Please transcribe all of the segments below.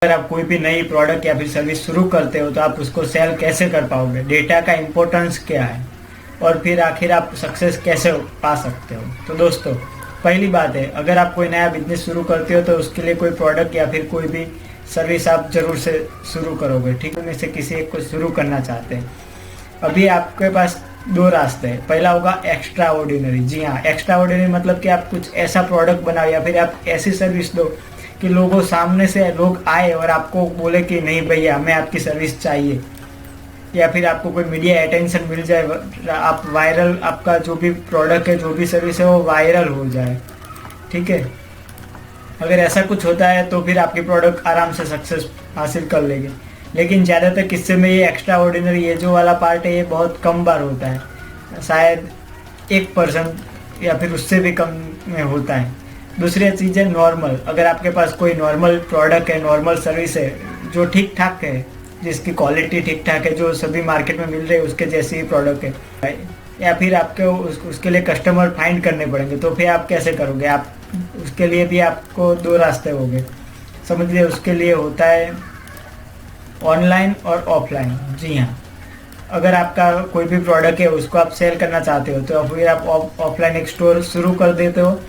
अगर आप कोई भी नई प्रोडक्ट या फिर सर्विस शुरू करते हो तो आप उसको सेल कैसे कर पाओगे, डेटा का इम्पोर्टेंस क्या है, और फिर आखिर आप सक्सेस कैसे पा सकते हो। तो दोस्तों, पहली बात है, अगर आप कोई नया बिजनेस शुरू करते हो तो उसके लिए कोई प्रोडक्ट या फिर कोई भी सर्विस आप जरूर से शुरू करोगे, ठीक है। में से किसी एक को शुरू करना चाहते हैं, अभी आपके पास दो रास्ते हैं। पहला होगा एक्स्ट्रा ऑर्डिनरी। जी हाँ, एक्स्ट्रा ऑर्डिनरी मतलब कि आप कुछ ऐसा प्रोडक्ट बनाओ या फिर आप ऐसी सर्विस दो कि लोगों सामने से लोग आए और आपको बोले कि नहीं भैया हमें आपकी सर्विस चाहिए, या फिर आपको कोई मीडिया अटेंशन मिल जाए, आप वायरल, आपका जो भी प्रोडक्ट है जो भी सर्विस है वो वायरल हो जाए, ठीक है। अगर ऐसा कुछ होता है तो फिर आपकी प्रोडक्ट आराम से सक्सेस हासिल कर लेगी। लेकिन ज़्यादातर किस्से में ये एक्स्ट्रा ऑर्डिनरी, ये जो वाला पार्ट है, ये बहुत कम बार होता है, शायद 1% या फिर उससे भी कम में होता है। दूसरी चीज़ है नॉर्मल। अगर आपके पास कोई नॉर्मल प्रोडक्ट है, नॉर्मल सर्विस है जो ठीक ठाक है, जिसकी क्वालिटी ठीक ठाक है, जो सभी मार्केट में मिल रही है उसके जैसी ही प्रोडक्ट है, या फिर आपको उसके लिए कस्टमर फाइंड करने पड़ेंगे, तो फिर आप कैसे करोगे। आप उसके लिए भी आपको दो रास्ते होंगे, समझ लीजिए। उसके लिए होता है ऑनलाइन और ऑफलाइन। जी हाँ, अगर आपका कोई भी प्रोडक्ट है उसको आप सेल करना चाहते हो तो फिर आप ऑफलाइन एक स्टोर शुरू कर देते हो,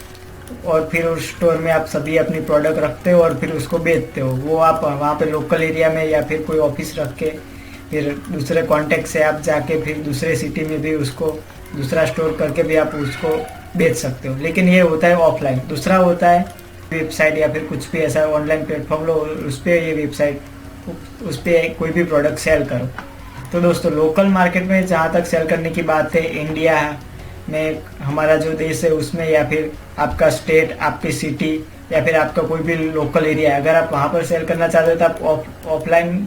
और फिर उस स्टोर में आप सभी अपनी प्रोडक्ट रखते हो और फिर उसको बेचते हो। वो आप वहाँ पे लोकल एरिया में या फिर कोई ऑफिस रख के, फिर दूसरे कॉन्टेक्ट से आप जाके फिर दूसरे सिटी में भी उसको दूसरा स्टोर करके भी आप उसको बेच सकते हो। लेकिन ये होता है ऑफलाइन। दूसरा होता है वेबसाइट या फिर कुछ भी ऐसा ऑनलाइन प्लेटफॉर्म लो, उस पर ये वेबसाइट, उस पर कोई भी प्रोडक्ट सेल करो। तो दोस्तों, लोकल मार्केट में जहाँ तक सेल करने की बात है, इंडिया में, हमारा जो देश है उसमें, या फिर आपका स्टेट, आपकी सिटी, या फिर आपका कोई भी लोकल एरिया है, अगर आप वहाँ पर सेल करना चाहते हो तो आप ऑफलाइन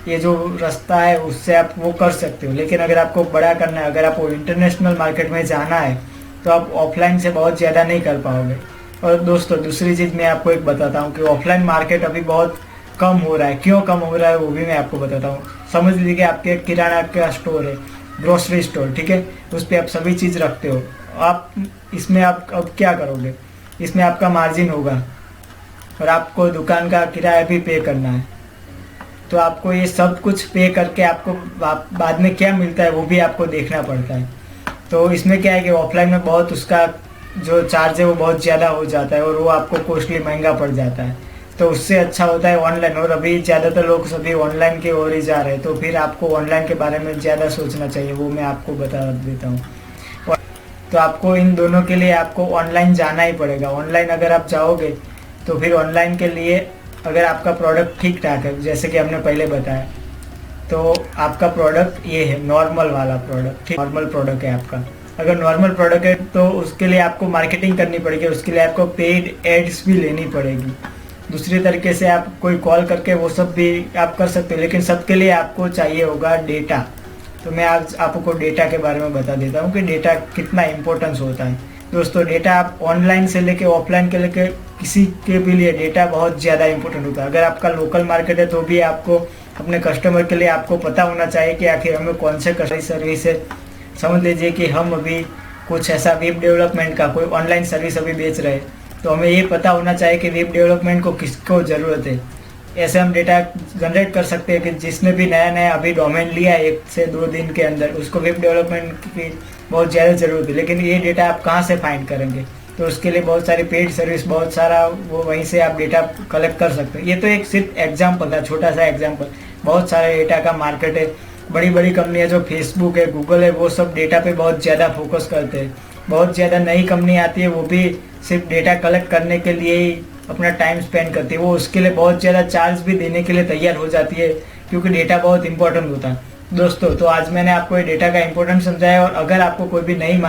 ये जो रास्ता है उससे आप वो कर सकते हो। लेकिन अगर आपको बड़ा करना है, अगर आपको इंटरनेशनल मार्केट में जाना है, तो आप ऑफलाइन से बहुत ज़्यादा नहीं कर पाओगे। और दोस्तों, दूसरी चीज़ मैं आपको एक बताता हूँ कि ऑफलाइन मार्केट अभी बहुत कम हो रहा है। क्यों कम हो रहा है वो भी मैं आपको बताता हूँ। समझ लीजिए कि आपके किराना का स्टोर है, ग्रोसरी स्टोर, ठीक है, उस पर आप सभी चीज़ रखते हो। आप इसमें आप अब क्या करोगे, इसमें आपका मार्जिन होगा और आपको दुकान का किराया भी पे करना है। तो आपको ये सब कुछ पे करके आपको बाद में क्या मिलता है वो भी आपको देखना पड़ता है। तो इसमें क्या है कि ऑफलाइन में बहुत उसका जो चार्ज है वो बहुत ज़्यादा हो जाता है और वो आपको कॉस्टली महंगा पड़ जाता है। तो उससे अच्छा होता है ऑनलाइन, और अभी ज़्यादातर लोग सभी ऑनलाइन की ओर ही जा रहे हैं। तो फिर आपको ऑनलाइन के बारे में ज़्यादा सोचना चाहिए, वो मैं आपको बता देता हूँ। तो आपको इन दोनों के लिए आपको ऑनलाइन जाना ही पड़ेगा। ऑनलाइन अगर आप जाओगे तो फिर ऑनलाइन के लिए, अगर आपका प्रोडक्ट ठीक ठाक है, जैसे कि हमने पहले बताया, तो आपका प्रोडक्ट ये है नॉर्मल वाला प्रोडक्ट, ठीक, नॉर्मल प्रोडक्ट है आपका। अगर नॉर्मल प्रोडक्ट है तो उसके लिए आपको मार्केटिंग करनी पड़ेगी, उसके लिए आपको पेड एड्स भी लेनी पड़ेगी। दूसरे तरीके से आप कोई कॉल करके वो सब भी आप कर सकते हो, लेकिन सबके लिए आपको चाहिए होगा डेटा। तो मैं आज आपको डेटा के बारे में बता देता हूँ कि डेटा कितना इम्पोर्टेंस होता है। दोस्तों, डेटा आप ऑनलाइन से लेके ऑफलाइन के लेके किसी के भी लिए डेटा बहुत ज़्यादा इम्पोर्टेंट होता है। अगर आपका लोकल मार्केट है तो भी आपको अपने कस्टमर के लिए आपको पता होना चाहिए कि आखिर हमें कौन से कस्टमर सर्विस है। समझ लीजिए कि हम अभी कुछ ऐसा वेब डेवलपमेंट का कोई ऑनलाइन सर्विस अभी बेच रहे हैं, तो हमें ये पता होना चाहिए कि वेब डेवलपमेंट को किसको ज़रूरत है। ऐसे हम डेटा जनरेट कर सकते हैं कि जिसने भी नया नया अभी डोमेन लिया है 1 से 2 दिन के अंदर, उसको वेब डेवलपमेंट की बहुत ज़्यादा ज़रूरत है। लेकिन ये डेटा आप कहाँ से फाइंड करेंगे, तो उसके लिए बहुत सारी पेड सर्विस, बहुत सारा वो वहीं से आप डेटा कलेक्ट कर सकते हैं। ये तो एक सिर्फ एग्जाम्पल था, छोटा सा एग्जाम्पल। बहुत सारे डेटा का मार्केट है। बड़ी बड़ी कंपनियां जो फेसबुक है, गूगल है, वो सब डेटा पे बहुत ज़्यादा फोकस करते हैं। बहुत ज़्यादा नई कंपनी आती है, वो भी सिर्फ डेटा कलेक्ट करने के लिए ही अपना टाइम स्पेंड करती है। वो उसके लिए बहुत ज़्यादा चार्ज भी देने के लिए तैयार हो जाती है, क्योंकि डेटा बहुत इंपॉर्टेंट होता है। दोस्तों, तो आज मैंने आपको ये डेटा का इंपॉर्टेंस समझाया। और अगर आपको कोई भी नई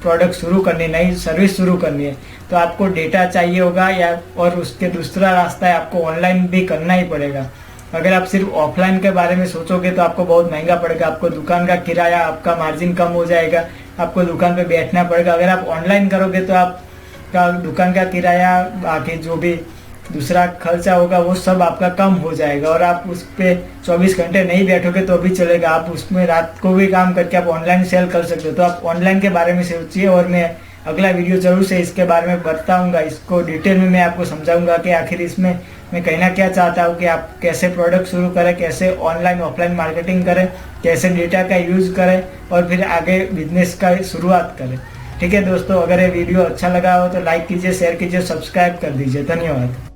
प्रोडक्ट शुरू करनी है, नई सर्विस शुरू करनी है, तो आपको डेटा चाहिए होगा, या और उसके दूसरा रास्ता है, आपको ऑनलाइन भी करना ही पड़ेगा। अगर आप सिर्फ ऑफलाइन के बारे में सोचोगे तो आपको बहुत महंगा पड़ेगा। आपको दुकान का किराया, आपका मार्जिन कम हो जाएगा, आपको दुकान पे बैठना पड़ेगा। अगर आप ऑनलाइन करोगे तो आपका दुकान का किराया, बाकी जो भी दूसरा खर्चा होगा वो सब आपका कम हो जाएगा, और आप उस पर 24 घंटे नहीं बैठोगे तो भी चलेगा। आप उसमें रात को भी काम करके आप ऑनलाइन सेल कर सकते हो। तो आप ऑनलाइन के बारे में सोचिए, और मैं अगला वीडियो जरूर से इसके बारे में बताऊंगा। इसको डिटेल में मैं आपको समझाऊंगा कि आखिर इसमें मैं कहना क्या चाहता हूँ कि आप कैसे प्रोडक्ट शुरू करें, कैसे ऑनलाइन ऑफलाइन मार्केटिंग करें, कैसे डेटा का यूज़ करें और फिर आगे बिजनेस का शुरुआत करें। ठीक है दोस्तों, अगर ये वीडियो अच्छा लगा हो तो लाइक कीजिए, शेयर कीजिए, सब्सक्राइब कर दीजिए। धन्यवाद।